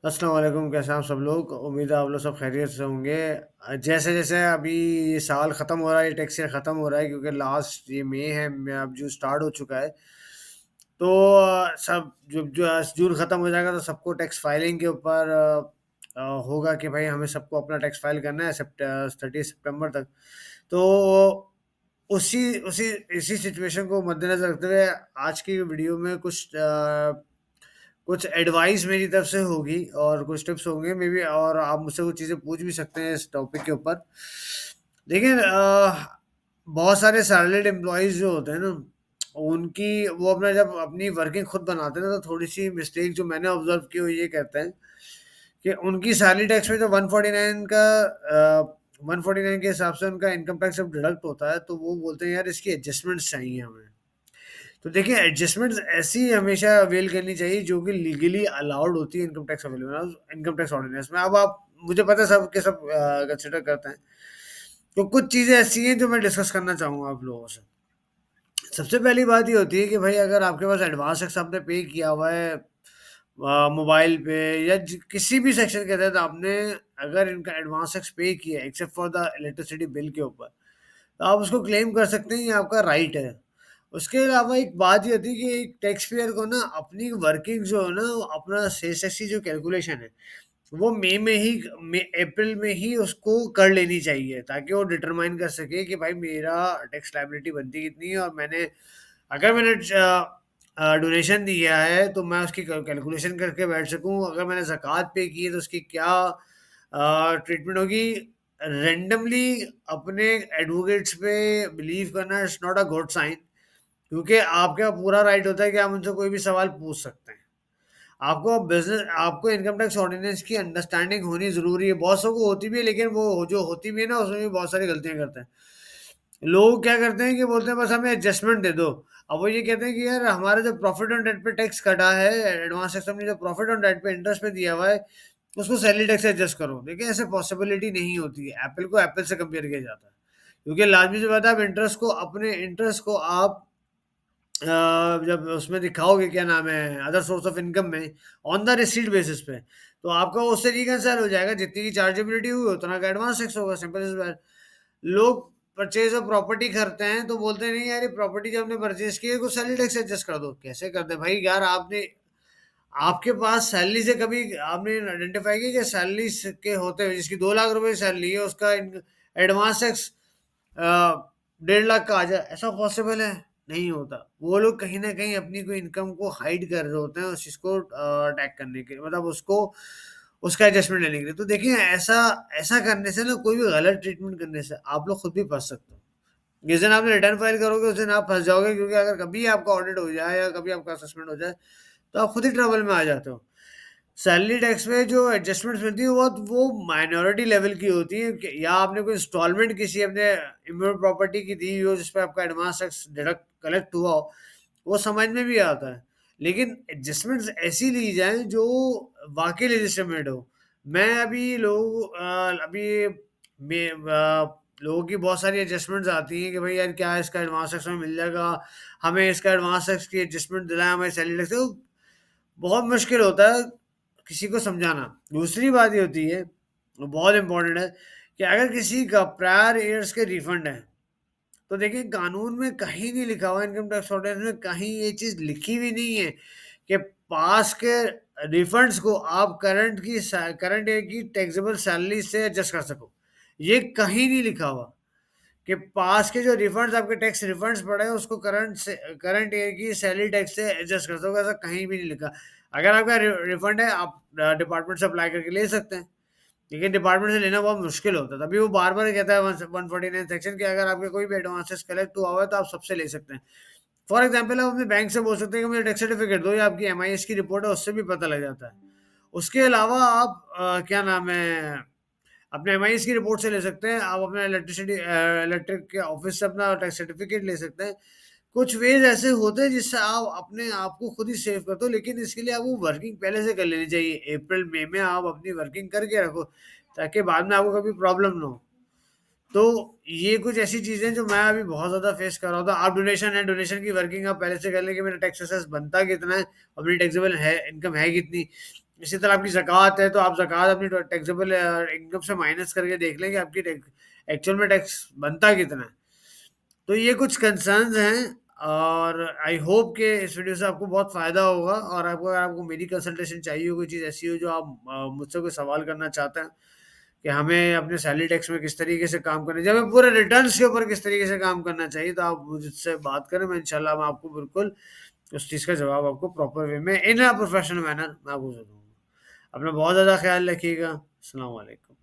अस्सलाम वालेकुम, कैसे हैं आप सब लोग? उम्मीद है आप लोग सब खैरियत से होंगे। जैसे-जैसे अभी ये साल ख़त्म हो रहा है, ये टैक्स ईयर ख़त्म हो रहा है क्योंकि लास्ट ये मई है, मई अब जून स्टार्ट हो चुका है। तो सब जो जून ख़त्म हो जाएगा तो सबको टैक्स फाइलिंग के ऊपर होगा कि भाई हमें सबको अपना टैक्स फाइल करना है 30 सितंबर तक। तो उसी उसी इसी सिचुएशन को मद्देनज़र रखते हुए आज की वीडियो में कुछ एडवाइस मेरी तरफ से होगी और कुछ टिप्स होंगे मे बी और आप मुझसे कुछ चीज़ें पूछ भी सकते हैं इस टॉपिक के ऊपर। देखिए बहुत सारे सैलरीड एम्प्लॉइज़ जो होते हैं ना, उनकी वो अपना जब अपनी वर्किंग खुद बनाते हैं ना, तो थोड़ी-सी मिस्टेक जो मैंने ऑब्ज़र्व की वो ये कहते हैं कि उनकी सैलरी टैक्स में जो 149 का 149 के हिसाब से उनका इनकम टैक्स जब डिडक्ट होता है, तो वो बोलते हैं यार इसकी एडजस्टमेंट्स चाहिए हमें। तो देखिए एडजस्टमेंट्स ऐसी हमेशा अवेल करनी चाहिए जो कि लीगली अलाउड होती है इनकम टैक्स ऑर्डिनेंस में। अब आप मुझे पता है सब के सब कंसिडर करते हैं। तो कुछ चीज़ें ऐसी हैं जो मैं डिस्कस करना चाहूँगा आप लोगों से। सबसे पहली बात ये होती है कि भाई अगर आपके पास एडवांस टैक्स आपने पे किया हुआ है मोबाइल पे या किसी भी सेक्शन के तहत आपने अगर इनका एडवांस टैक्स पे किया है except for the electricity bill के ऊपर, तो आप उसको क्लेम कर सकते हैं, ये आपका राइट है। उसके अलावा एक बात ये होती है कि एक टैक्स पेयर को ना अपनी वर्किंग जो है ना, वो अपना सेल्स टैक्स की जो कैलकुलेशन है, वो अप्रैल में ही उसको कर लेनी चाहिए ताकि वो डिटरमाइन कर सके कि भाई मेरा टैक्स लायबिलिटी बनती कितनी है और मैंने डोनेशन दिया है तो मैं उसकी कैलकुलेशन करके बैठ सकूँ। अगर मैंने ज़कात पे की है तो उसकी क्या ट्रीटमेंट होगी। रैंडमली अपने एडवोकेट्स पे बिलीव करना is not a good sign क्योंकि आपका पूरा राइट होता है कि आप उनसे कोई भी सवाल पूछ सकते हैं। आपको इनकम टैक्स ऑर्डिनेंस की अंडरस्टैंडिंग होनी ज़रूरी है। बहुत लोगों को होती भी है लेकिन वो जो होती भी है ना उसमें भी बहुत सारी गलतियाँ करते हैं। लोग क्या करते हैं कि बोलते हैं बस हमें एडजस्टमेंट दे दो। अब वो ये कहते हैं कि यार हमारा जो प्रॉफिट ऑन डेट पे टैक्स कटा है, एडवांस टैक्स हमने जो प्रॉफिट ऑन डेट पे इंटरेस्ट पे दिया हुआ है, उसको सैलरी टैक्स से एडजस्ट करो। देखिए ऐसे पॉसिबिलिटी नहीं होती है। एप्पल को एप्पल से कंपेयर किया जाता है। क्योंकि लाज़मी सी बात है आप इंटरेस्ट को आप जब उसमें दिखाओगे क्या नाम है अदर सोर्स ऑफ इनकम में ऑन द रिसीट बेसिस पे, तो आपका उससे रिकंसाइल हो जाएगा। जितनी की चार्जेबिलिटी हुई उतना का एडवांस टैक्स होगा, सिंपल एज़ दैट। लोग परचेज़ ऑफ प्रॉपर्टी करते हैं तो बोलते हैं नहीं यार ये प्रॉपर्टी जो हमने परचेज़ की है उसको सैलरी टैक्स एडजस्ट कर दो। कैसे कर दें भाई यार आपने आपके पास सैलरी से कभी आपने आइडेंटिफ़ाई किया कि सैलरी स के होते हुए जिसकी 2 लाख रुपए की सैलरी है उसका इन एडवांस टैक्स अ, 1.5 लाख का आ जाए, ऐसा पॉसिबल है? नहीं होता। वो लोग कहीं न कहीं अपनी कोई इनकम को हाइड कर रहे होते हैं उस चीज़ को टैग करने के मतलब उसको उसका एडजस्टमेंट लेने के लिए। तो देखिए ऐसा ऐसा करने से ना कोई भी गलत ट्रीटमेंट करने से आप लोग खुद भी फँस सकते हो। जिस दिन आपने रिटर्न फाइल करोगे उस दिन आप फँस जाओगे क्योंकि अगर कभी आपका ऑडिट हो जाए या कभी आपका असेसमेंट हो जाए, तो आप खुद ही ट्रबल में आ जाते हो। सैलरी टैक्स में जो एडजस्टमेंट्स मिलती है वो माइनॉरिटी लेवल की होती है कि या आपने कोई इंस्टॉलमेंट किसी अपने इम्यून प्रॉपर्टी की दी हो जिस पे आपका एडवांस टैक्स डिडक्ट कलेक्ट हुआ हो, वो समझ में भी आता है। लेकिन एडजस्टमेंट्स ऐसी ली जाएँ जो वाक़ई लेजिटिमेट हो। मैं अभी लोग अभी में लोगों की बहुत सारी एडजस्टमेंट्स आती हैं कि भाई यार क्या इसका एडवांस टैक्स हमें मिल जाएगा, हमें इसका एडवांस टैक्स की एडजस्टमेंट दिलाएँ हमें सैलरी टैक्स तो बहुत मुश्किल होता है किसी को समझाना। दूसरी बात ये होती है, वो बहुत इम्पोर्टेंट है कि अगर किसी का प्रायर ईयर्स के रिफंड है, तो देखिए कानून में कहीं नहीं लिखा हुआ इनकम टैक्स ऑर्डिनेंस में कहीं ये चीज़ लिखी हुई नहीं है कि पास के रिफंड्स को आप करंट ईयर की टैक्सेबल सैलरी से एडजस्ट कर सको। ये कहीं नहीं लिखा हुआ। कि पास के जो रिफंड्स आपके टैक्स रिफंड्स पड़े हैं उसको करंट ईयर की सैलरी टैक्स से एडजस्ट कर दोगे ऐसा कहीं भी नहीं लिखा। अगर आपका रिफंड है आप डिपार्टमेंट से अप्लाई करके ले सकते हैं। लेकिन डिपार्टमेंट से लेना बहुत मुश्किल होता है। तभी वो बार-बार कहता है 149 सेक्शन कि अगर आपके कोई भी एडवांसेस कलेक्ट हुआ हुआ है तो आप सबसे ले सकते हैं। फॉर एग्ज़ाम्पल आप अपने बैंक से बोल सकते हैं कि मुझे टैक्स सर्टिफिकेट दो या आपकी एमआईएस की रिपोर्ट है उससे भी पता लग जाता है। उसके अलावा आप क्या नाम है अपने एमआईएस की रिपोर्ट से ले सकते हैं, आप अपना इलेक्ट्रिक के ऑफ़िस से अपना टैक्स सर्टिफ़िकेट ले सकते हैं। कुछ वेज़ ऐसे होते हैं जिससे आप अपने आप को खुद ही सेव करते हो, लेकिन इसके लिए आपको वर्किंग पहले से कर लेनी चाहिए। अप्रैल, मई में आप अपनी वर्किंग करके रखो, ताकि बाद में आपको कभी प्रॉब्लम ना हो। तो ये कुछ ऐसी चीज़ें हैं जो मैं अभी बहुत ज़्यादा फेस कर रहा था। आप डोनेशन की वर्किंग आप पहले से कर लें कि मेरा टैक्स असेस बनता कितना है और मेरी टैक्सेबल है इनकम है कितनी। इसी तरह आपकी ज़कात है, तो आप ज़कात अपनी टैक्सेबल इनकम से माइनस करके देख लें कि आपकी एक्चुअल में टैक्स बनता कितना है। तो ये कुछ कंसर्न्स हैं और आई होप कि इस वीडियो से आपको बहुत फ़ायदा होगा और आपको अगर आपको मेरी कंसल्टेशन चाहिए हो, कोई चीज़ ऐसी हो जो आप मुझसे कोई सवाल करना चाहते हैं कि हमें अपने सैलरी टैक्स में किस तरीके से काम करना चाहिए, हमें पूरे रिटर्न्स के ऊपर किस तरीके से काम करना चाहिए, तो आप मुझसे बात करें, मैं इंशाल्लाह मैं आपको बिल्कुल उस चीज़ का जवाब आपको प्रॉपर वे में इन अ प्रोफेशनल मैनर मैं आपको ज़रूर दूँगा। अपना बहुत ज़्यादा ख़्याल रखिएगा। अस्सलाम वालेकुम।